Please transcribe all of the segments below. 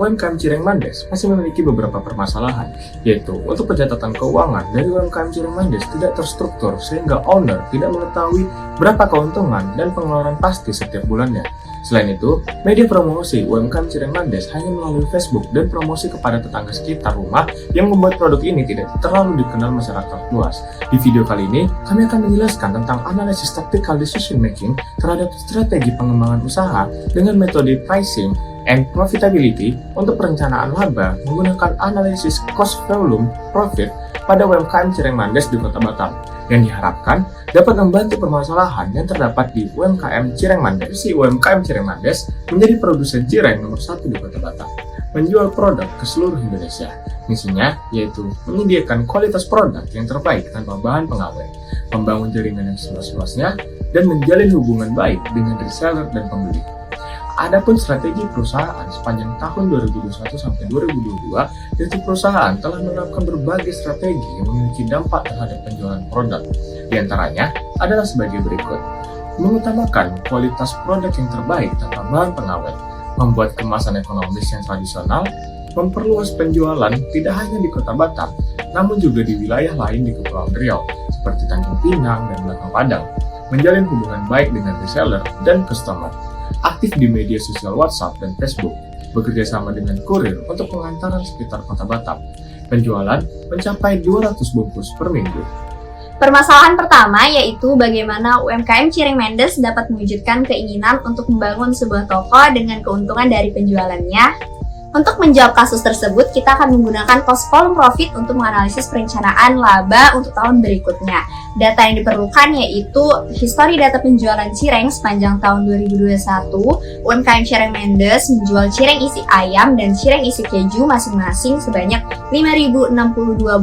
UMKM Cireng Mandes masih memiliki beberapa permasalahan, yaitu untuk pencatatan keuangan dari UMKM Cireng Mandes tidak terstruktur sehingga owner tidak mengetahui berapa keuntungan dan pengeluaran pasti setiap bulannya. Selain itu, media promosi UMKM Cireng Mandes hanya melalui Facebook dan promosi kepada tetangga sekitar rumah yang membuat produk ini tidak terlalu dikenal masyarakat luas. Di video kali ini, kami akan menjelaskan tentang analisis tactical decision making terhadap strategi pengembangan usaha dengan metode pricing and profitability untuk perencanaan laba menggunakan analisis cost volume profit pada UMKM Cireng Mandes di Kota Batam, yang diharapkan dapat membantu permasalahan yang terdapat di UMKM Cireng Mandes. Si UMKM Cireng Mandes menjadi produsen cireng nomor 1 di Kota Batam, menjual produk ke seluruh Indonesia. Misinya yaitu menyediakan kualitas produk yang terbaik tanpa bahan pengawet, membangun jaringan yang seluas-luasnya, dan menjalin hubungan baik dengan reseller dan pembeli. Adapun strategi perusahaan sepanjang tahun 2021 sampai 2022, yaitu perusahaan telah menerapkan berbagai strategi yang memiliki dampak terhadap penjualan produk. Di antaranya adalah sebagai berikut: mengutamakan kualitas produk yang terbaik tanpa bahan pengawet, membuat kemasan ekonomis yang tradisional, memperluas penjualan tidak hanya di Kota Batam, namun juga di wilayah lain di Kepulauan Riau, seperti Tanjung Pinang dan Belakang Padang, menjalin hubungan baik dengan reseller dan customer, aktif di media sosial WhatsApp dan Facebook, bekerja sama dengan kurir untuk pengantaran sekitar Kota Batam, penjualan mencapai 200 bungkus per minggu. Permasalahan pertama yaitu bagaimana UMKM Cireng Mandes dapat mewujudkan keinginan untuk membangun sebuah toko dengan keuntungan dari penjualannya. Untuk menjawab kasus tersebut, kita akan menggunakan cost volume profit untuk menganalisis perencanaan laba untuk tahun berikutnya. Data yang diperlukan yaitu histori data penjualan cireng sepanjang tahun 2021. UMKM Cireng Mandes menjual cireng isi ayam dan cireng isi keju masing-masing sebanyak 5.062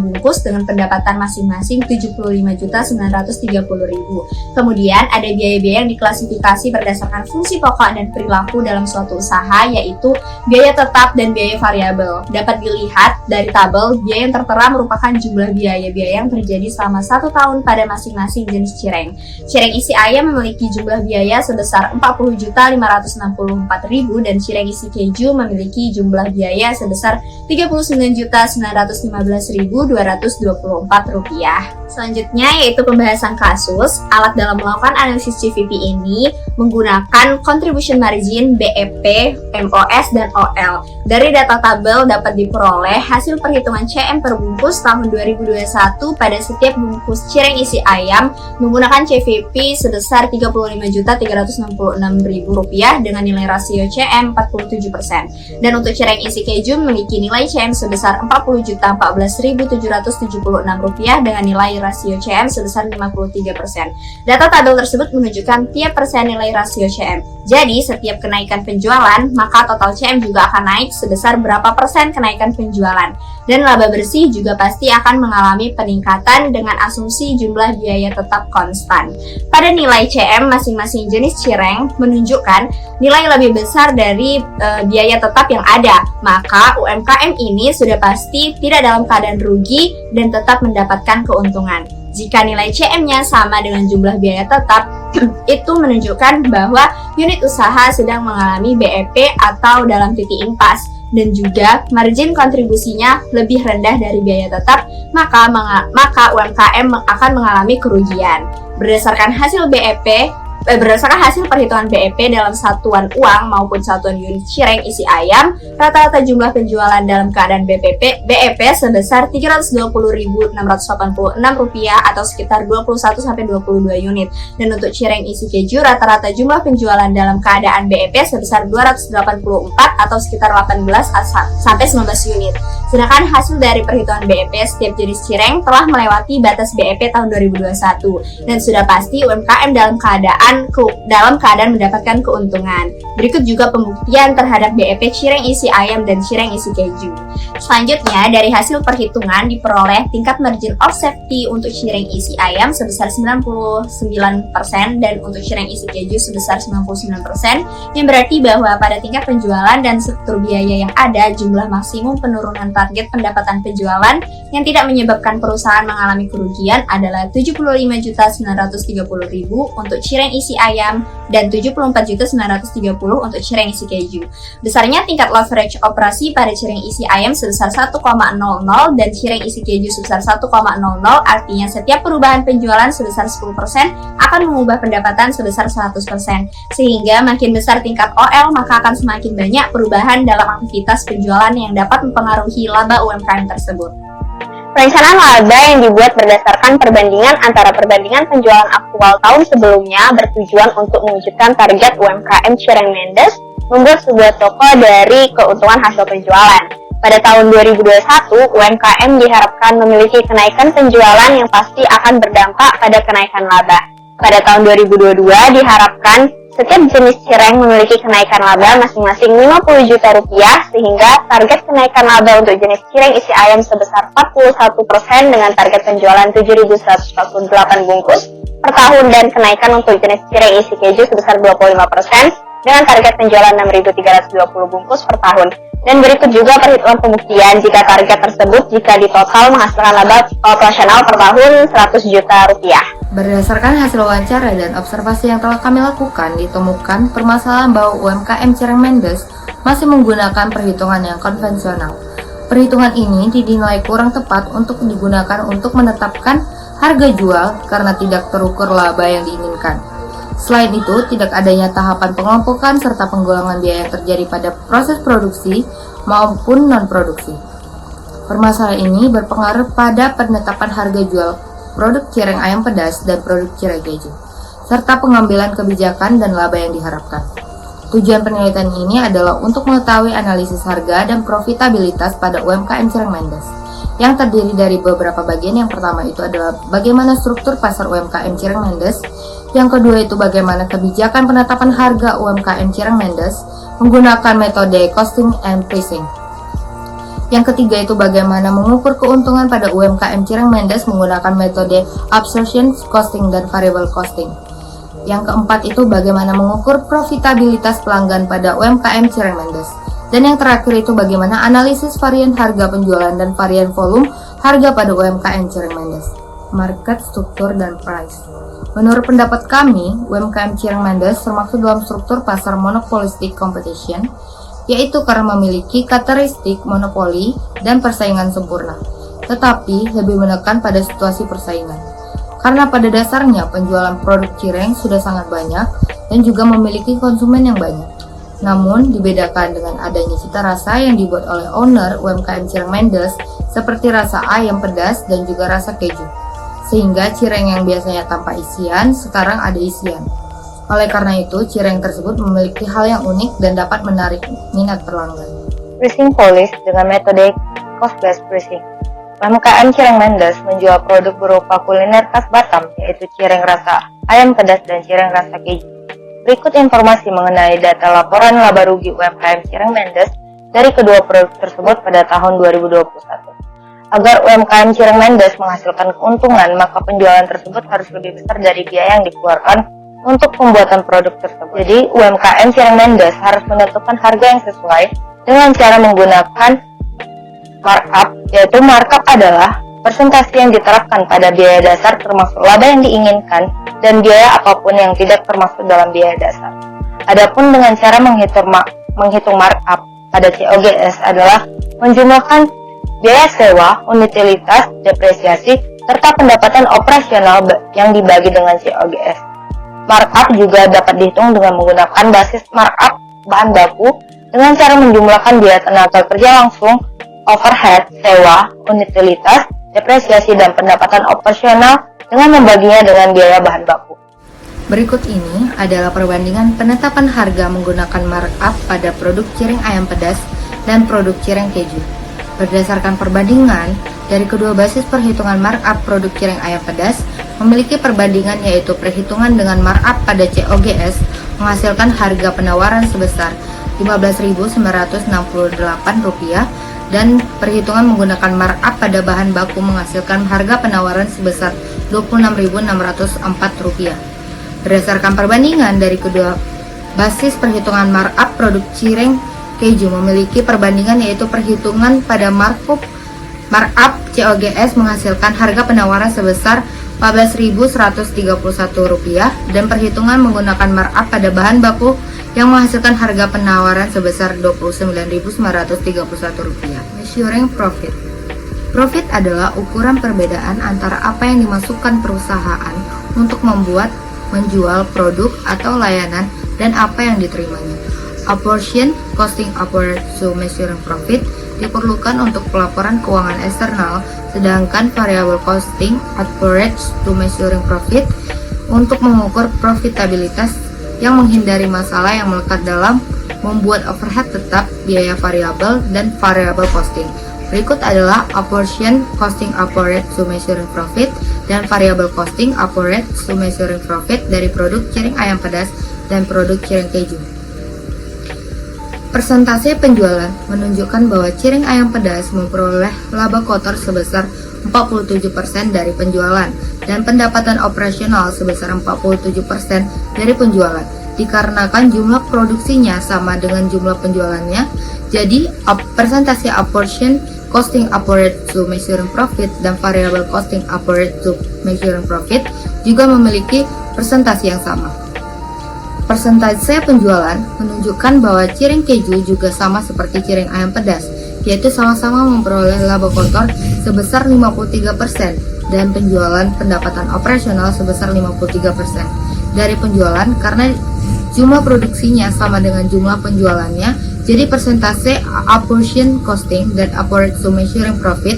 bungkus dengan pendapatan masing-masing 75.930.000. Kemudian ada biaya-biaya yang diklasifikasi berdasarkan fungsi pokok dan perilaku dalam suatu usaha, yaitu biaya tetap dan biaya variabel. Dapat dilihat dari tabel, biaya yang tertera merupakan jumlah biaya-biaya yang terjadi selama 1 tahun pada masing-masing jenis cireng. Cireng isi ayam memiliki jumlah biaya sebesar 40.564.000 dan cireng isi keju memiliki jumlah biaya sebesar 39.915.224 rupiah. Selanjutnya yaitu pembahasan kasus. Alat dalam melakukan analisis CVP ini menggunakan contribution margin, BEP, MOS, dan OL. Dari data tabel dapat diperoleh hasil perhitungan CM per bungkus tahun 2021 pada setiap bungkus cireng isi ayam menggunakan CVP sebesar Rp35.366.000 dengan nilai rasio CM 47%. Dan untuk cireng isi keju memiliki nilai CM sebesar Rp40.014.776 dengan nilai rasio CM sebesar 53%. Data tabel tersebut menunjukkan tiap persen nilai rasio CM. Jadi, setiap kenaikan penjualan, maka total CM juga akan naik sebesar berapa persen kenaikan penjualan. Dan laba bersih juga pasti akan mengalami peningkatan dengan asumsi jumlah biaya tetap konstan. Pada nilai CM masing-masing jenis cireng menunjukkan nilai lebih besar dari biaya tetap yang ada, maka UMKM ini sudah pasti tidak dalam keadaan rugi dan tetap mendapatkan keuntungan. Jika nilai CM-nya sama dengan jumlah biaya tetap, itu menunjukkan bahwa unit usaha sedang mengalami BEP atau dalam titik impas, dan juga margin kontribusinya lebih rendah dari biaya tetap, maka UMKM akan mengalami kerugian. Berdasarkan hasil perhitungan BEP dalam satuan uang maupun satuan unit cireng isi ayam, rata-rata jumlah penjualan dalam keadaan BEP sebesar Rp320.686 atau sekitar 21-22 unit. Dan untuk cireng isi keju, rata-rata jumlah penjualan dalam keadaan BEP sebesar 284 atau sekitar 18-19 unit. Sedangkan hasil dari perhitungan BEP setiap jenis cireng telah melewati batas BEP tahun 2021 dan sudah pasti UMKM dalam keadaan mendapatkan keuntungan. Berikut juga pembuktian terhadap BEP cireng isi ayam dan cireng isi keju. Selanjutnya, dari hasil perhitungan diperoleh tingkat margin of safety untuk cireng isi ayam sebesar 99% dan untuk cireng isi keju sebesar 99%, yang berarti bahwa pada tingkat penjualan dan struktur biaya yang ada, jumlah maksimum penurunan target pendapatan penjualan yang tidak menyebabkan perusahaan mengalami kerugian adalah Rp75.930.000 untuk cireng isi ayam, dan 74.930 untuk cireng isi keju. Besarnya tingkat leverage operasi pada cireng isi ayam sebesar 1,00 dan cireng isi keju sebesar 1,00, artinya setiap perubahan penjualan sebesar 10% akan mengubah pendapatan sebesar 100%. Sehingga makin besar tingkat OL, maka akan semakin banyak perubahan dalam aktivitas penjualan yang dapat mempengaruhi laba UMKM tersebut. Perencanaan laba yang dibuat berdasarkan perbandingan antara perbandingan penjualan aktual tahun sebelumnya bertujuan untuk mewujudkan target UMKM Cireng Mendes membuat sebuah toko dari keuntungan hasil penjualan. Pada tahun 2021, UMKM diharapkan memiliki kenaikan penjualan yang pasti akan berdampak pada kenaikan laba. Pada tahun 2022 diharapkan setiap jenis cireng memiliki kenaikan laba masing-masing Rp50 juta sehingga target kenaikan laba untuk jenis cireng isi ayam sebesar 41% dengan target penjualan 7.148 bungkus per tahun dan kenaikan untuk jenis cireng isi keju sebesar 25% dengan target penjualan 6.320 bungkus per tahun. Dan berikut juga perhitungan pembuktian jika target tersebut jika ditotal menghasilkan laba operasional per tahun Rp100 juta. Berdasarkan hasil wawancara dan observasi yang telah kami lakukan, ditemukan permasalahan bahwa UMKM Cireng Mendes masih menggunakan perhitungan yang konvensional. Perhitungan ini dinilai kurang tepat untuk digunakan untuk menetapkan harga jual karena tidak terukur laba yang diinginkan. Selain itu, tidak adanya tahapan pengelompokan serta penggolongan biaya yang terjadi pada proses produksi maupun non-produksi. Permasalahan ini berpengaruh pada penetapan harga jual produk cireng ayam pedas dan produk cireng keju, serta pengambilan kebijakan dan laba yang diharapkan. Tujuan penelitian ini adalah untuk mengetahui analisis harga dan profitabilitas pada UMKM Cireng Mendes, yang terdiri dari beberapa bagian. Yang pertama itu adalah bagaimana struktur pasar UMKM Cireng Mendes, yang kedua itu bagaimana kebijakan penetapan harga UMKM Cireng Mendes menggunakan metode costing and pricing. Yang ketiga itu bagaimana mengukur keuntungan pada UMKM Cireng Mendes menggunakan metode absorption costing dan variable costing. Yang keempat itu bagaimana mengukur profitabilitas pelanggan pada UMKM Cireng Mendes. Dan yang terakhir itu bagaimana analisis varian harga penjualan dan varian volume harga pada UMKM Cireng Mendes. Market struktur dan price. Menurut pendapat kami, UMKM Cireng Mendes termasuk dalam struktur pasar monopolistic competition, yaitu karena memiliki karakteristik monopoli dan persaingan sempurna, tetapi lebih menekan pada situasi persaingan. Karena pada dasarnya penjualan produk cireng sudah sangat banyak dan juga memiliki konsumen yang banyak. Namun, dibedakan dengan adanya cita rasa yang dibuat oleh owner UMKM Cireng Mendes seperti rasa ayam pedas dan juga rasa keju. Sehingga cireng yang biasanya tanpa isian, sekarang ada isian. Oleh karena itu, cireng tersebut memiliki hal yang unik dan dapat menarik minat pelanggan. Pricing policy dengan metode cost-based pricing. UMKM Cireng Mendes menjual produk berupa kuliner khas Batam, yaitu cireng rasa ayam pedas dan cireng rasa keju. Berikut informasi mengenai data laporan laba rugi UMKM Cireng Mendes dari kedua produk tersebut pada tahun 2021. Agar UMKM Cireng Mendes menghasilkan keuntungan, maka penjualan tersebut harus lebih besar dari biaya yang dikeluarkan untuk pembuatan produk tersebut. Jadi, UMKM Cireng Mendes harus menentukan harga yang sesuai dengan cara menggunakan markup, yaitu markup adalah persentase yang diterapkan pada biaya dasar termasuk laba yang diinginkan dan biaya apapun yang tidak termasuk dalam biaya dasar. Adapun dengan cara menghitung markup pada COGS adalah menjumlahkan biaya sewa, utilitas, depresiasi, serta pendapatan operasional yang dibagi dengan COGS. Markup juga dapat dihitung dengan menggunakan basis markup bahan baku dengan cara menjumlahkan biaya tenaga kerja langsung, overhead, sewa, utilitas, depresiasi, dan pendapatan operasional dengan membaginya dengan biaya bahan baku. Berikut ini adalah perbandingan penetapan harga menggunakan markup pada produk cireng ayam pedas dan produk cireng keju. Berdasarkan perbandingan dari kedua basis perhitungan markup produk cireng ayam pedas memiliki perbandingan, yaitu perhitungan dengan markup pada COGS menghasilkan harga penawaran sebesar Rp15.968 dan perhitungan menggunakan markup pada bahan baku menghasilkan harga penawaran sebesar Rp26.604. Berdasarkan perbandingan dari kedua basis perhitungan markup produk cireng keju memiliki perbandingan, yaitu perhitungan pada markup COGS menghasilkan harga penawaran sebesar Rp14.131 dan perhitungan menggunakan markup pada bahan baku yang menghasilkan harga penawaran sebesar Rp29.931. Measuring profit. Profit adalah ukuran perbedaan antara apa yang dimasukkan perusahaan untuk membuat, menjual produk atau layanan dan apa yang diterimanya. Apportion costing upward to measuring profit diperlukan untuk pelaporan keuangan eksternal, sedangkan variable costing upward to measuring profit untuk mengukur profitabilitas yang menghindari masalah yang melekat dalam membuat overhead tetap, biaya variabel, dan variable costing. Berikut adalah apportion costing upward to measuring profit dan variable costing upward to measuring profit dari produk cireng ayam pedas dan produk cireng keju. Persentase penjualan menunjukkan bahwa cireng ayam pedas memperoleh laba kotor sebesar 47% dari penjualan dan pendapatan operasional sebesar 47% dari penjualan. Dikarenakan jumlah produksinya sama dengan jumlah penjualannya, jadi persentase apportion costing upward to measuring profit dan variable costing upward to measuring profit juga memiliki persentase yang sama. Persentase penjualan menunjukkan bahwa cireng keju juga sama seperti cireng ayam pedas, yaitu sama-sama memperoleh laba kotor sebesar 53% dan penjualan pendapatan operasional sebesar 53% dari penjualan. Karena jumlah produksinya sama dengan jumlah penjualannya, jadi persentase apportion costing dan upward to measuring profit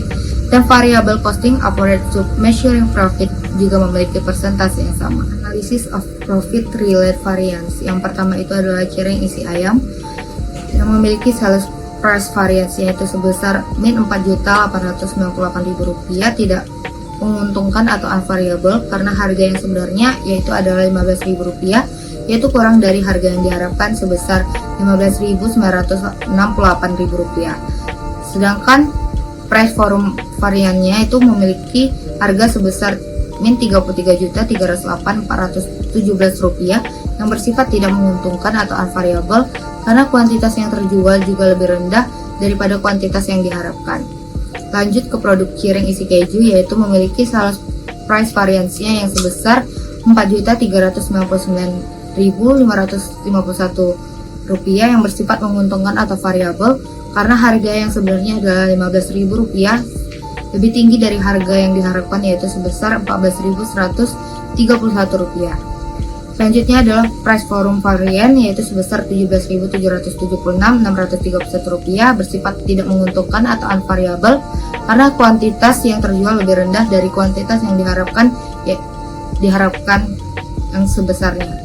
dan variable costing upward to measuring profit juga memiliki persentase yang sama. Analysis of profit related variance. Yang pertama itu adalah cireng isi ayam yang memiliki sales price variance yaitu sebesar min Rp4.898.000 tidak menguntungkan atau unvariable karena harga yang sebenarnya yaitu adalah Rp15.000 yaitu kurang dari harga yang diharapkan sebesar Rp15.968.000. Sedangkan price forum variannya itu memiliki harga sebesar min Rp33.308.417 yang bersifat tidak menguntungkan atau unvariable karena kuantitas yang terjual juga lebih rendah daripada kuantitas yang diharapkan. Lanjut ke produk cireng isi keju yaitu memiliki sales price variance-nya yang sebesar Rp4.399.551 yang bersifat menguntungkan atau variabel karena harga yang sebenarnya adalah Rp15.000 lebih tinggi dari harga yang diharapkan yaitu sebesar Rp14.131. Selanjutnya adalah price forum varian yaitu sebesar Rp17.776.631 bersifat tidak menguntungkan atau unvariable karena kuantitas yang terjual lebih rendah dari kuantitas yang diharapkan yang sebesarnya.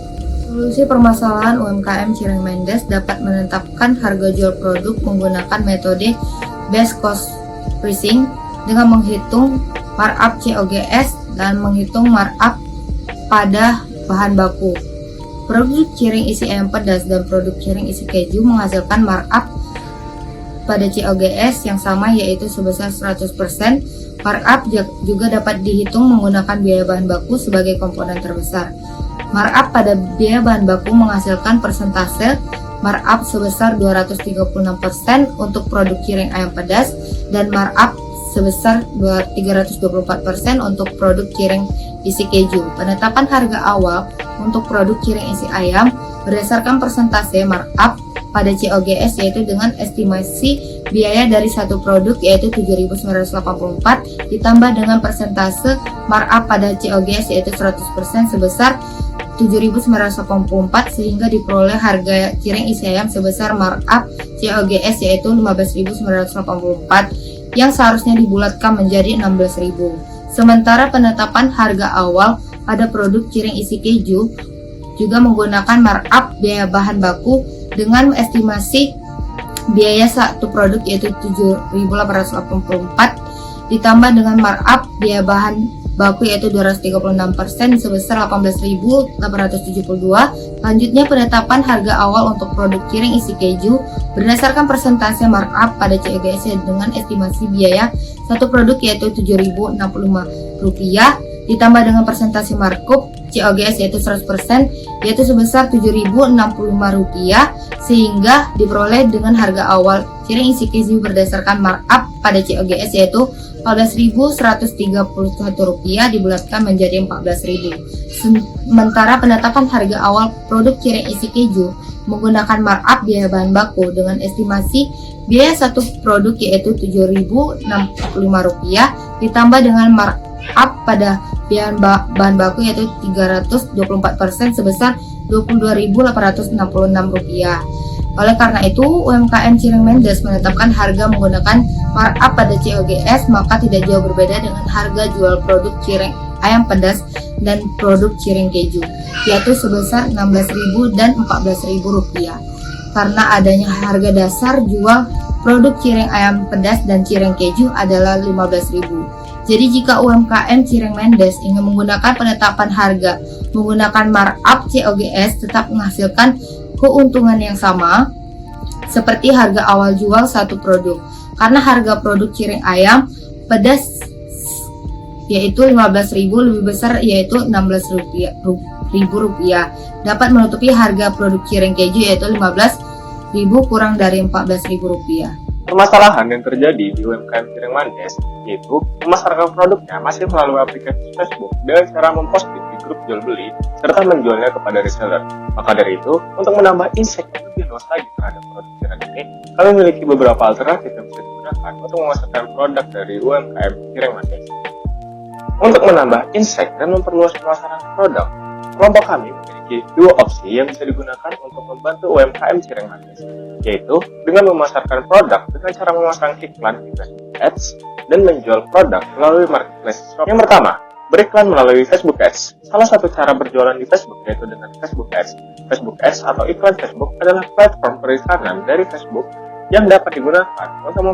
Solusi permasalahan UMKM Cireng Mendes dapat menetapkan harga jual produk menggunakan metode base cost pricing dengan menghitung markup COGS dan menghitung markup pada bahan baku. Produk cireng isi ayam pedas dan produk cireng isi keju menghasilkan markup pada COGS yang sama yaitu sebesar 100%. Markup juga dapat dihitung menggunakan biaya bahan baku sebagai komponen terbesar. Markup pada biaya bahan baku menghasilkan persentase markup sebesar 236% untuk produk cireng ayam pedas dan markup sebesar 324% untuk produk cireng isi keju. Penetapan harga awal untuk produk cireng isi ayam berdasarkan persentase markup pada COGS yaitu dengan estimasi biaya dari satu produk yaitu 7.984 ditambah dengan persentase markup pada COGS yaitu 100% sebesar 7.984 sehingga diperoleh harga cireng isi ayam sebesar markup COGS yaitu 15.984 yang seharusnya dibulatkan menjadi 16.000. Sementara penetapan harga awal pada produk cireng isi keju juga menggunakan markup biaya bahan baku dengan estimasi biaya satu produk yaitu 7.884 ditambah dengan markup biaya bahan baku yaitu 236% sebesar 18.872. Selanjutnya penetapan harga awal untuk produk cireng isi keju berdasarkan persentase markup pada COGS dengan estimasi biaya satu produk yaitu Rp7.065 ditambah dengan persentase markup COGS yaitu 100%, yaitu sebesar Rp7.065, sehingga diperoleh dengan harga awal cireng isi keju berdasarkan markup pada COGS yaitu Rp14.131 dibulatkan menjadi Rp14.000. Sementara penetapan harga awal produk cireng isi keju menggunakan markup biaya bahan baku dengan estimasi biaya satu produk yaitu Rp7.065 ditambah dengan markup pada biaya bahan baku yaitu 324% sebesar Rp22.866. Oleh karena itu, UMKM Cireng Mendes menetapkan harga menggunakan markup pada COGS, maka tidak jauh berbeda dengan harga jual produk cireng ayam pedas dan produk cireng keju, yaitu sebesar Rp16.000 dan Rp14.000. Karena adanya harga dasar jual produk cireng ayam pedas dan cireng keju adalah Rp15.000. Jadi jika UMKM Cireng Mendes ingin menggunakan penetapan harga menggunakan markup COGS tetap menghasilkan keuntungan yang sama seperti harga awal jual satu produk, karena harga produk cireng ayam pedas yaitu Rp15.000 lebih besar yaitu Rp16.000 dapat menutupi harga produk cireng keju yaitu Rp15.000 kurang dari Rp14.000. Permasalahan yang terjadi di UMKM Cireng Mendes yaitu memasarkan produknya masih melalui aplikasi Facebook dengan cara memposting di grup jual beli serta menjualnya kepada reseller. Maka dari itu, untuk menambah insight yang lebih luas lagi terhadap produk cireng ini, kami memiliki beberapa alternatif yang bisa digunakan untuk memasarkan produk dari UMKM Cireng Mendes. Untuk menambah insight dan memperluas pemasaran produk, kelompok kami memiliki dua opsi yang bisa digunakan untuk membantu UMKM Cireng Mendes, yaitu dengan memasarkan produk dengan cara memasang iklan di Facebook Ads dan menjual produk melalui marketplace shop. Yang pertama, beriklan melalui Facebook Ads. Salah satu cara berjualan di Facebook yaitu dengan Facebook Ads. Facebook Ads atau iklan Facebook adalah platform periklanan dari Facebook yang dapat digunakan untuk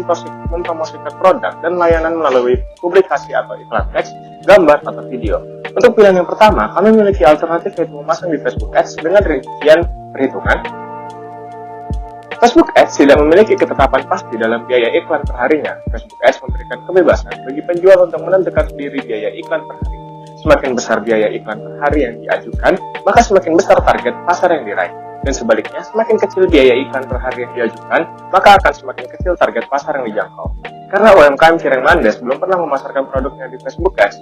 mempromosikan produk dan layanan melalui publikasi atau iklan teks, gambar, atau video. Untuk pilihan yang pertama, kami memiliki alternatif yaitu memasang di Facebook Ads dengan rincian perhitungan. Facebook Ads tidak memiliki ketetapan pasti dalam biaya iklan perharinya. Facebook Ads memberikan kebebasan bagi penjual untuk menentukan sendiri biaya iklan per hari. Semakin besar biaya iklan per hari yang diajukan, maka semakin besar target pasar yang diraih. Dan sebaliknya, semakin kecil biaya iklan per hari yang diajukan, maka akan semakin kecil target pasar yang dijangkau. Karena UMKM Cireng Mendes belum pernah memasarkan produknya di Facebook Ads,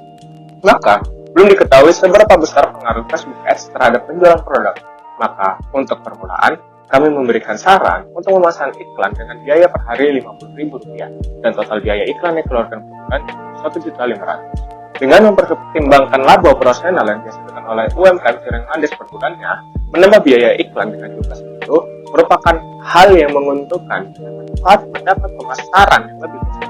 maka belum diketahui seberapa besar pengaruh Facebook Ads terhadap penjualan produk. Maka, untuk permulaan, kami memberikan saran untuk memasang iklan dengan biaya per hari Rp50.000 dan total biaya iklan yang dikeluarkan per bulan Rp1.500.000. Dengan mempertimbangkan laba operasional yang dihasilkan oleh UMKM Cireng Mendes per bulannya, menambah biaya iklan dengan jumlah segitu merupakan hal yang menguntungkan dengan manfaat mendapat pemasaran yang lebih besar.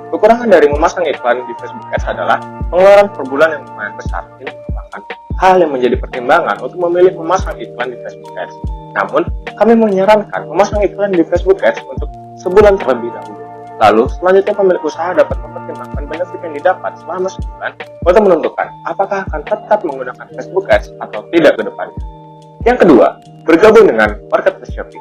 Kekurangan dari memasang iklan di Facebook Ads adalah pengeluaran per bulan yang lumayan besar. Ini merupakan hal yang menjadi pertimbangan untuk memilih memasang iklan di Facebook Ads. Namun, kami menyarankan memasang iklan di Facebook Ads untuk sebulan terlebih dahulu. Lalu, selanjutnya pemilik usaha dapat mempertimbangkan benefit yang didapat selama sebulan untuk menentukan apakah akan tetap menggunakan Facebook Ads atau tidak ke depannya. Yang kedua, bergabung dengan marketplace Shopee.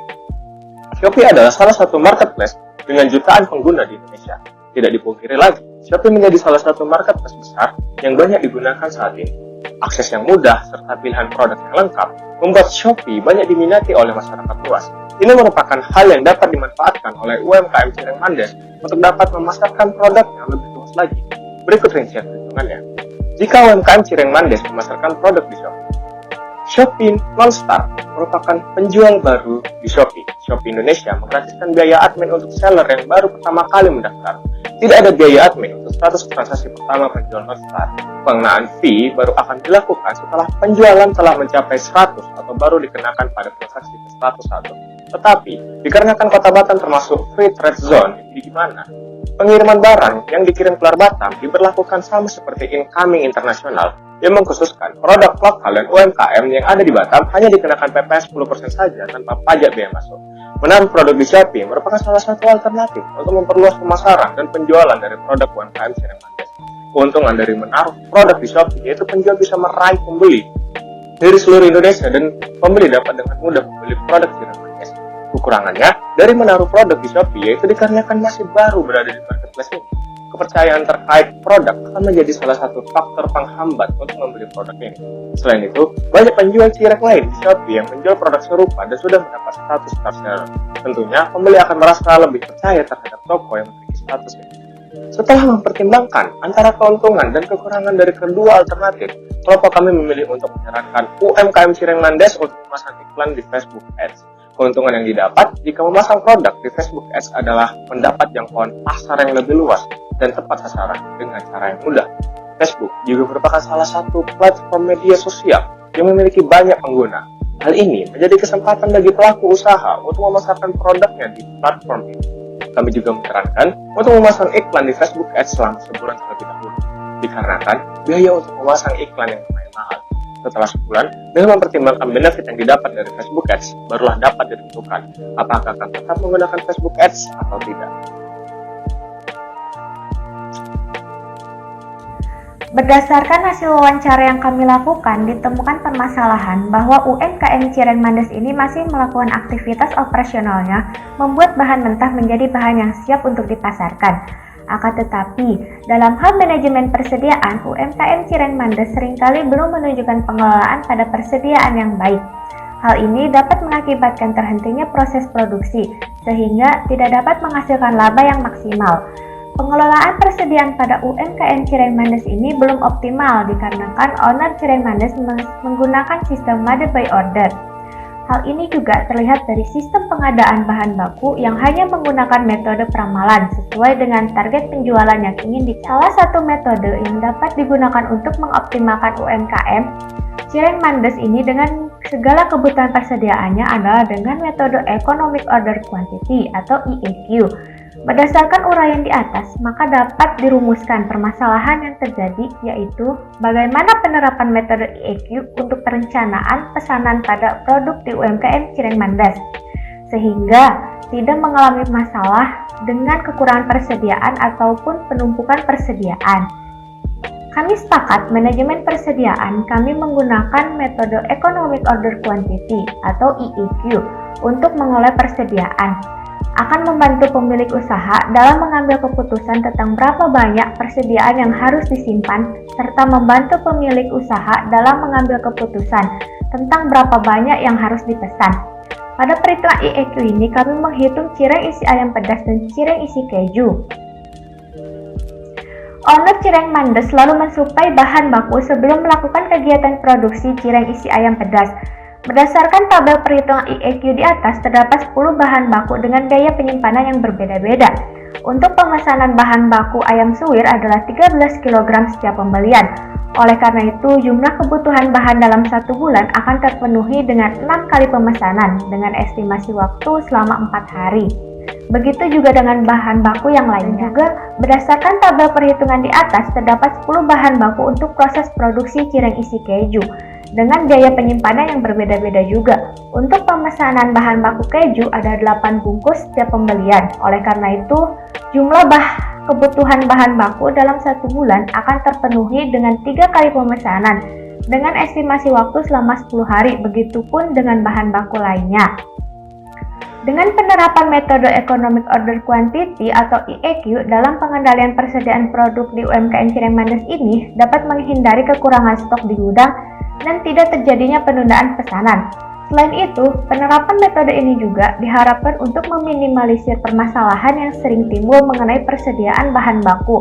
Shopee adalah salah satu marketplace dengan jutaan pengguna di Indonesia. Tidak dipungkiri lagi, Shopee menjadi salah satu marketplace besar yang banyak digunakan saat ini. Akses yang mudah serta pilihan produk yang lengkap membuat Shopee banyak diminati oleh masyarakat luas. Ini merupakan hal yang dapat dimanfaatkan oleh UMKM Cireng Mendes untuk dapat memasarkan produknya lebih luas lagi. Berikut rincian perhitungannya. Jika UMKM Cireng Mendes memasarkan produk di Shopee, Shopee Non-Star merupakan penjual baru di Shopee. Shopee Indonesia menggratiskan biaya admin untuk seller yang baru pertama kali mendaftar. Tidak ada biaya admin untuk status transaksi pertama penjual Non-Star. Pengenaan fee baru akan dilakukan setelah penjualan telah mencapai 100 atau baru dikenakan pada transaksi ke status 1. Tetapi, dikarenakan Kota Batam termasuk free trade zone, di mana pengiriman barang yang dikirim keluar Batam diberlakukan sama seperti incoming internasional yang mengkhususkan produk lokal dan UMKM yang ada di Batam hanya dikenakan PPN 10% saja tanpa pajak biaya masuk. Menaruh produk di Shopee merupakan salah satu alternatif untuk memperluas pemasaran dan penjualan dari produk UMKM Cireng Mendes. Keuntungan dari menaruh produk di Shopee yaitu penjual bisa meraih pembeli dari seluruh Indonesia dan pembeli dapat dengan mudah membeli produk Cireng Mendes. Kekurangannya dari menaruh produk di Shopee yaitu dikarenakan masih baru berada di marketplace ini. kepercayaan terkait produk akan menjadi salah satu faktor penghambat untuk membeli produk ini. Selain itu, banyak penjual cireng lain di Shopee yang menjual produk serupa dan sudah mendapat status star seller. Tentunya, pembeli akan merasa lebih percaya terhadap toko yang memiliki status ini. Setelah mempertimbangkan antara keuntungan dan kekurangan dari kedua alternatif, kelompok kami memilih untuk menyarankan UMKM Cireng Mandes untuk memasang iklan di Facebook Ads. Keuntungan yang didapat jika memasang produk di Facebook Ads adalah mendapat jangkauan pasar yang lebih luas dan tepat sasaran dengan cara yang mudah. Facebook juga merupakan salah satu platform media sosial yang memiliki banyak pengguna. Hal ini menjadi kesempatan bagi pelaku usaha untuk memasarkan produknya di platform ini. Kami juga menyarankan untuk memasang iklan di Facebook Ads selama sebulan terlebih dahulu, dikarenakan biaya untuk memasang iklan yang lumayan mahal. Setelah sebulan, dengan mempertimbangkan benefit yang didapat dari Facebook Ads, barulah dapat ditentukan apakah akan tetap menggunakan Facebook Ads atau tidak. Berdasarkan hasil wawancara yang kami lakukan, ditemukan permasalahan bahwa UMKM Cireng Mandes ini masih melakukan aktivitas operasionalnya, membuat bahan mentah menjadi bahan yang siap untuk dipasarkan. Akan tetapi, dalam hal manajemen persediaan, UMKM Cireng Mandes seringkali belum menunjukkan pengelolaan pada persediaan yang baik. Hal ini dapat mengakibatkan terhentinya proses produksi, sehingga tidak dapat menghasilkan laba yang maksimal. Pengelolaan persediaan pada UMKM Cireng Mandes ini belum optimal dikarenakan owner Cireng Mandes menggunakan sistem mother by order. Hal ini juga terlihat dari sistem pengadaan bahan baku yang hanya menggunakan metode peramalan sesuai dengan target penjualan yang ingin dicapai. Salah satu metode yang dapat digunakan untuk mengoptimalkan UMKM Cireng Mandes ini dengan segala kebutuhan persediaannya adalah dengan metode Economic Order Quantity atau EEQ. Berdasarkan uraian di atas, maka dapat dirumuskan permasalahan yang terjadi, yaitu bagaimana penerapan metode EEQ untuk perencanaan pesanan pada produk di UMKM Cireng Mandes, sehingga tidak mengalami masalah dengan kekurangan persediaan ataupun penumpukan persediaan. Kami sepakat manajemen persediaan kami menggunakan metode Economic Order Quantity atau EEQ untuk mengelola persediaan. Akan membantu pemilik usaha dalam mengambil keputusan tentang berapa banyak persediaan yang harus disimpan, serta membantu pemilik usaha dalam mengambil keputusan tentang berapa banyak yang harus dipesan. Pada perhitungan EEQ ini, kami menghitung cireng isi ayam pedas dan cireng isi keju. Owner Cireng Mandes selalu mensuplai bahan baku sebelum melakukan kegiatan produksi cireng isi ayam pedas. Berdasarkan tabel perhitungan EEQ di atas, terdapat 10 bahan baku dengan biaya penyimpanan yang berbeda-beda. Untuk pemesanan bahan baku ayam suwir adalah 13 kg setiap pembelian. Oleh karena itu, jumlah kebutuhan bahan dalam 1 bulan akan terpenuhi dengan 6 kali pemesanan dengan estimasi waktu selama 4 hari. Begitu juga dengan bahan baku yang lainnya. Juga berdasarkan tabel perhitungan di atas, terdapat 10 bahan baku untuk proses produksi cireng isi keju dengan biaya penyimpanan yang berbeda-beda juga. Untuk pemesanan bahan baku keju ada 8 bungkus setiap pembelian. Oleh karena itu, jumlah kebutuhan bahan baku dalam 1 bulan akan terpenuhi dengan 3 kali pemesanan dengan estimasi waktu selama 10 hari. Begitupun dengan bahan baku lainnya. Dengan penerapan metode Economic Order Quantity atau EEQ dalam pengendalian persediaan produk di UMKM Cireng Mandes ini dapat menghindari kekurangan stok di gudang dan tidak terjadinya penundaan pesanan. Selain itu, penerapan metode ini juga diharapkan untuk meminimalisir permasalahan yang sering timbul mengenai persediaan bahan baku.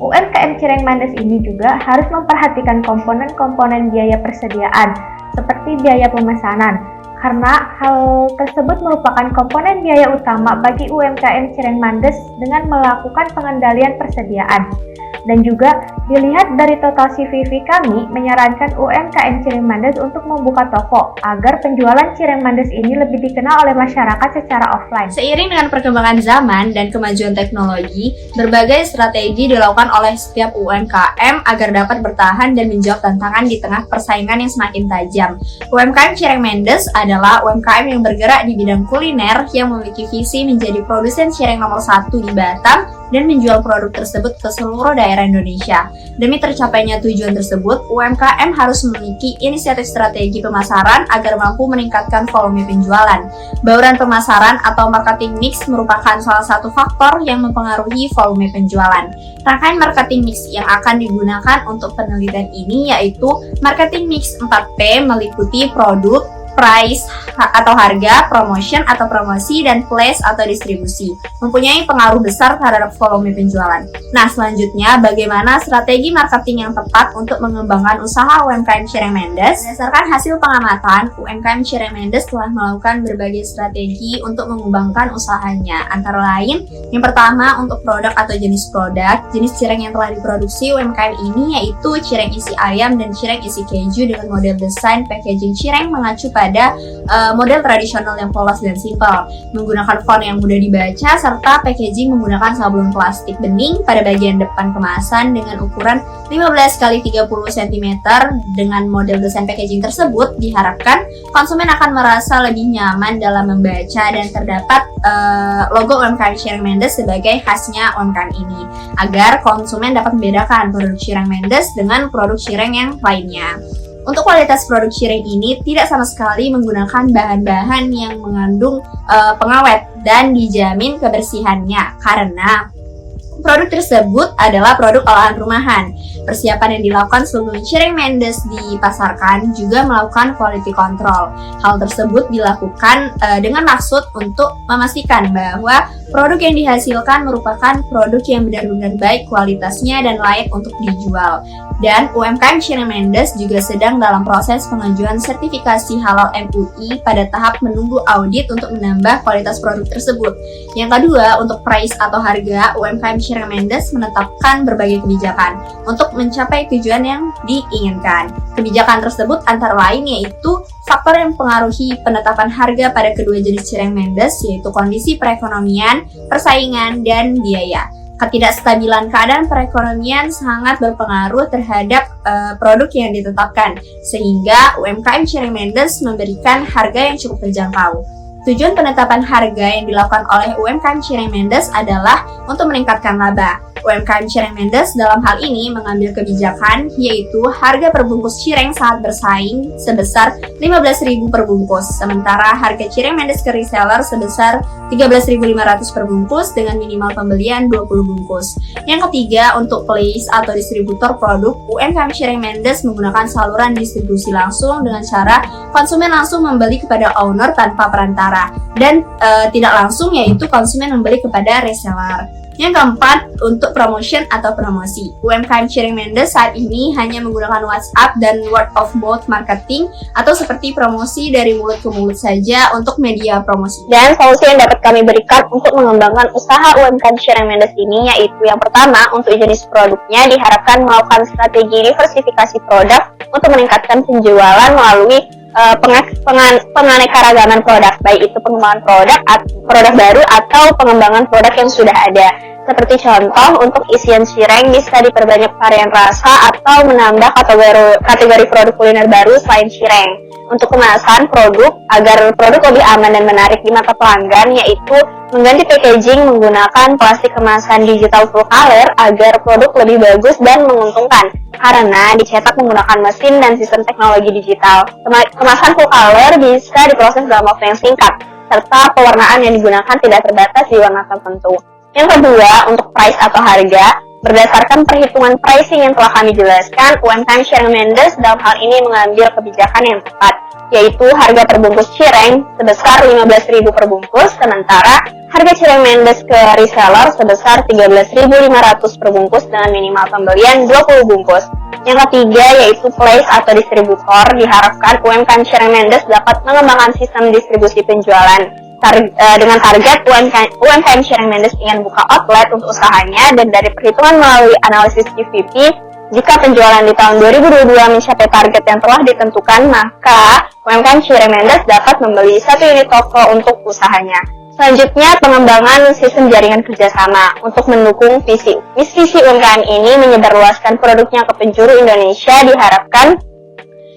UMKM Cireng Mandes ini juga harus memperhatikan komponen-komponen biaya persediaan, seperti biaya pemesanan, karena hal tersebut merupakan komponen biaya utama bagi UMKM Cireng Mandes dengan melakukan pengendalian persediaan. Dan juga dilihat dari total CVV kami menyarankan UMKM Cireng Mandes untuk membuka toko agar penjualan Cireng Mandes ini lebih dikenal oleh masyarakat secara offline. Seiring dengan perkembangan zaman dan kemajuan teknologi, berbagai strategi dilakukan oleh setiap UMKM agar dapat bertahan dan menjawab tantangan di tengah persaingan yang semakin tajam. UMKM Cireng Mandes adalah UMKM yang bergerak di bidang kuliner yang memiliki visi menjadi produsen cireng nomor 1 di Batam dan menjual produk tersebut ke seluruh daerah Indonesia. Demi tercapainya tujuan tersebut, UMKM harus memiliki inisiatif strategi pemasaran agar mampu meningkatkan volume penjualan. Bauran pemasaran atau marketing mix merupakan salah satu faktor yang mempengaruhi volume penjualan. Rangkaian marketing mix yang akan digunakan untuk penelitian ini yaitu marketing mix 4P meliputi produk, price atau harga, promotion atau promosi, dan place atau distribusi. Mempunyai pengaruh besar terhadap volume penjualan. Nah, selanjutnya bagaimana strategi marketing yang tepat untuk mengembangkan usaha UMKM Cireng Mendes? Berdasarkan hasil pengamatan, UMKM Cireng Mendes telah melakukan berbagai strategi untuk mengembangkan usahanya. Antara lain, yang pertama untuk produk atau jenis produk. Jenis cireng yang telah diproduksi UMKM ini yaitu cireng isi ayam dan cireng isi keju dengan model desain packaging cireng mengacu pada model tradisional yang polos dan simpel, menggunakan font yang mudah dibaca, serta packaging menggunakan sablon plastik bening pada bagian depan kemasan dengan ukuran 15x30 cm. Dengan model desain packaging tersebut, diharapkan konsumen akan merasa lebih nyaman dalam membaca dan terdapat logo UMKM Cireng Mendes sebagai khasnya UMKM ini, agar konsumen dapat membedakan produk Cireng Mendes dengan produk cireng yang lainnya. Untuk kualitas produk cireng ini tidak sama sekali menggunakan bahan-bahan yang mengandung pengawet dan dijamin kebersihannya karena produk tersebut adalah produk olahan rumahan. Persiapan yang dilakukan sebelum Cireng Mendes dipasarkan juga melakukan quality control. Hal tersebut dilakukan dengan maksud untuk memastikan bahwa produk yang dihasilkan merupakan produk yang benar-benar baik kualitasnya dan layak untuk dijual. Dan UMKM Cireng Mendes juga sedang dalam proses pengajuan sertifikasi halal MUI pada tahap menunggu audit untuk menambah kualitas produk tersebut. Yang kedua, untuk price atau harga, UMKM Cireng Mendes menetapkan berbagai kebijakan untuk mencapai tujuan yang diinginkan. Kebijakan tersebut antara lain yaitu faktor yang mempengaruhi penetapan harga pada kedua jenis Cireng Mendes yaitu kondisi perekonomian, persaingan, dan biaya. Ketidakstabilan keadaan perekonomian sangat berpengaruh terhadap produk yang ditetapkan, sehingga UMKM Cireng Mendes memberikan harga yang cukup terjangkau. Tujuan penetapan harga yang dilakukan oleh UMKM Cireng Mendes adalah untuk meningkatkan laba. UMKM Cireng Mendes dalam hal ini mengambil kebijakan yaitu harga per bungkus cireng sangat bersaing sebesar 15.000 per bungkus, sementara harga Cireng Mendes ke reseller sebesar 13.500 per bungkus dengan minimal pembelian 20 bungkus. Yang ketiga, untuk place atau distributor produk, UMKM Cireng Mendes menggunakan saluran distribusi langsung dengan cara konsumen langsung membeli kepada owner tanpa perantara dan tidak langsung yaitu konsumen membeli kepada reseller. Yang keempat, untuk promotion atau promosi. UMKM Cireng Mendes saat ini hanya menggunakan WhatsApp dan word of mouth marketing atau seperti promosi dari mulut ke mulut saja untuk media promosi. Dan solusi yang dapat kami berikan untuk mengembangkan usaha UMKM Cireng Mendes ini yaitu yang pertama, untuk jenis produknya diharapkan melakukan strategi diversifikasi produk untuk meningkatkan penjualan melalui penganekaragaman produk, baik itu pengembangan produk baru atau pengembangan produk yang sudah ada. Seperti contoh, untuk isian cireng bisa diperbanyak varian rasa atau menambah kategori produk kuliner baru selain cireng. Untuk kemasan produk, agar produk lebih aman dan menarik di mata pelanggan, yaitu mengganti packaging menggunakan plastik kemasan digital full color agar produk lebih bagus dan menguntungkan karena dicetak menggunakan mesin dan sistem teknologi digital. Kemasan full color bisa diproses dalam waktu yang singkat, serta pewarnaan yang digunakan tidak terbatas di warna tertentu. Yang kedua, untuk price atau harga, berdasarkan perhitungan pricing yang telah kami jelaskan, UMKM Cireng Mendes dalam hal ini mengambil kebijakan yang tepat, yaitu harga per bungkus cireng sebesar 15.000 per bungkus, sementara harga Cireng Mendes ke reseller sebesar 13.500 per bungkus dengan minimal pembelian 20 bungkus. Yang ketiga, yaitu place atau distributor, diharapkan UMKM Cireng Mendes dapat mengembangkan sistem distribusi penjualan. Dengan target UMKM Cireng Mendes ingin buka outlet untuk usahanya, dan dari perhitungan melalui analisis GVP, jika penjualan di tahun 2022 mencapai target yang telah ditentukan, maka UMKM Cireng Mendes dapat membeli 1 unit toko untuk usahanya. Selanjutnya, pengembangan sistem jaringan kerjasama untuk mendukung visi UMKM ini menyebarluaskan produknya ke penjuru Indonesia. Diharapkan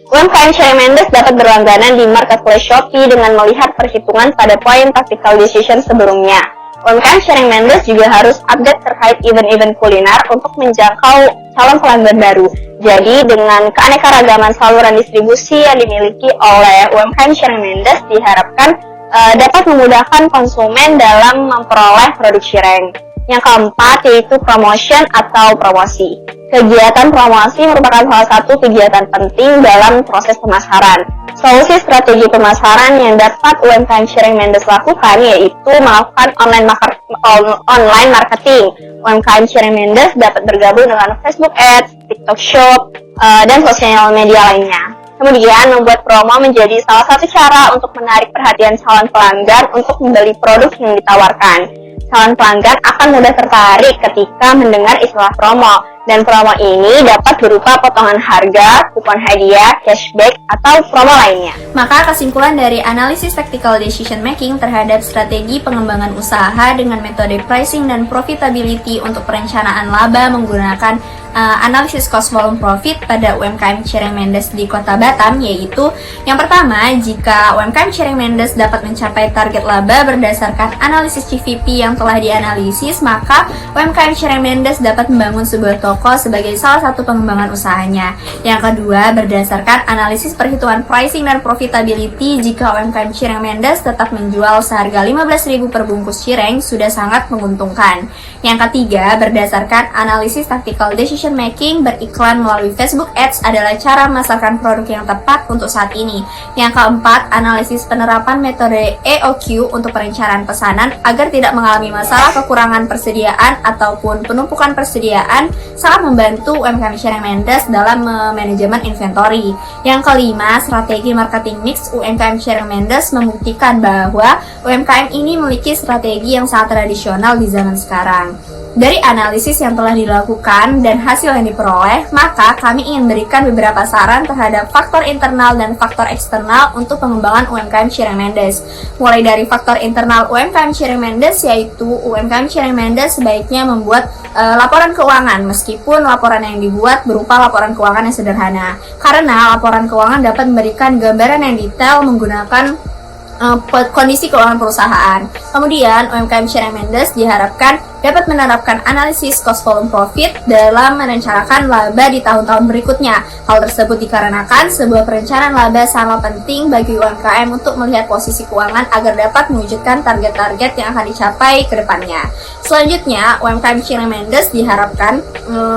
UMKM Sharing Mendes dapat berlangganan di marketplace Shopee dengan melihat perhitungan pada poin tactical decision sebelumnya. UMKM Sharing Mendes juga harus update terkait event-event kuliner untuk menjangkau calon pelanggan baru. Jadi, dengan keanekaragaman saluran distribusi yang dimiliki oleh UMKM Sharing Mendes diharapkan dapat memudahkan konsumen dalam memperoleh produk Shireng. Yang keempat yaitu promotion atau promosi. Kegiatan promosi merupakan salah satu kegiatan penting dalam proses pemasaran. Solusi strategi pemasaran yang dapat UMKM Sharing Mendes lakukan yaitu melakukan online marketing. UMKM Sharing Mendes dapat bergabung dengan Facebook Ads, TikTok Shop, dan sosial media lainnya. Kemudian membuat promo menjadi salah satu cara untuk menarik perhatian calon pelanggan untuk membeli produk yang ditawarkan. Calon pelanggan akan mudah tertarik ketika mendengar istilah promo, dan promo ini dapat berupa potongan harga, kupon hadiah, cashback, atau promo lainnya. Maka kesimpulan dari analisis tactical decision making terhadap strategi pengembangan usaha dengan metode pricing dan profitability untuk perencanaan laba menggunakan analisis cost volume profit pada UMKM Sharing Mendes di Kota Batam, yaitu yang pertama, jika UMKM Sharing Mendes dapat mencapai target laba berdasarkan analisis CVP yang telah dianalisis, maka UMKM Sharing Mendes dapat membangun sebuah toko sebagai salah satu pengembangan usahanya. Yang kedua, berdasarkan analisis perhitungan pricing dan profitability, jika UMKM Sharing Mendes tetap menjual seharga 15.000 per bungkus cireng sudah sangat menguntungkan. Yang ketiga, berdasarkan analisis tactical decision making, beriklan melalui Facebook Ads adalah cara memasarkan produk yang tepat untuk saat ini. Yang keempat, analisis penerapan metode EOQ untuk perencanaan pesanan agar tidak mengalami masalah kekurangan persediaan ataupun penumpukan persediaan sangat membantu UMKM Sharing Mendes dalam manajemen inventory. Yang kelima, strategi marketing mix UMKM Sharing Mendes membuktikan bahwa UMKM ini memiliki strategi yang sangat tradisional di zaman sekarang. Dari analisis yang telah dilakukan dan hasil yang diperoleh, maka kami ingin berikan beberapa saran terhadap faktor internal dan faktor eksternal untuk pengembangan UMKM Sharing Mendes. Mulai dari faktor internal UMKM Sharing Mendes, yaitu UMKM Sharing Mendes sebaiknya membuat laporan keuangan, meskipun laporan yang dibuat berupa laporan keuangan yang sederhana. Karena laporan keuangan dapat memberikan gambaran yang detail menggunakan kondisi keuangan perusahaan. Kemudian, UMKM Sharing Mendes diharapkan dapat menerapkan analisis cost volume profit dalam merencanakan laba di tahun-tahun berikutnya. Hal tersebut dikarenakan sebuah perencanaan laba sangat penting bagi UMKM untuk melihat posisi keuangan agar dapat mewujudkan target-target yang akan dicapai ke depannya. Selanjutnya, UMKM Sharing Mendes diharapkan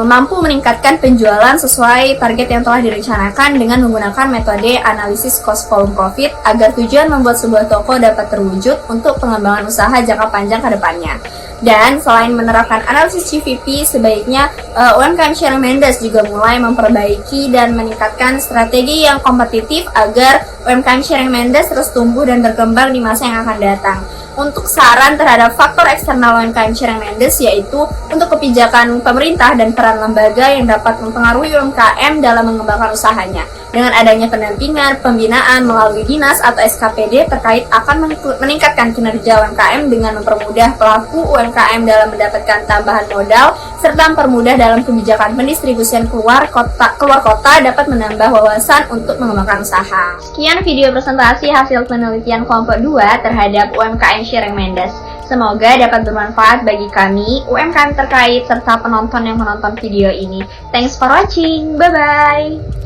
mampu meningkatkan penjualan sesuai target yang telah direncanakan dengan menggunakan metode analisis cost volume profit agar tujuan membuat sebuah toko dapat terwujud untuk pengembangan usaha jangka panjang ke depannya. Dan selain menerapkan analisis CVP, sebaiknya UMKM Sharing Mendes juga mulai memperbaiki dan meningkatkan strategi yang kompetitif agar UMKM Sharing Mendes terus tumbuh dan berkembang di masa yang akan datang. Untuk saran terhadap faktor eksternal UMKM Sharing Mendes, yaitu untuk kebijakan pemerintah dan peran lembaga yang dapat mempengaruhi UMKM dalam mengembangkan usahanya. Dengan adanya pendampingan, pembinaan melalui dinas atau SKPD terkait akan meningkatkan kinerja UMKM dengan mempermudah pelaku UMKM dalam mendapatkan tambahan modal, serta mempermudah dalam kebijakan pendistribusian keluar kota dapat menambah wawasan untuk mengembangkan usaha. Sekian video presentasi hasil penelitian kelompok 2 terhadap UMKM Sharing Mendes. Semoga dapat bermanfaat bagi kami, UMKM terkait, serta penonton yang menonton video ini. Thanks for watching, bye-bye!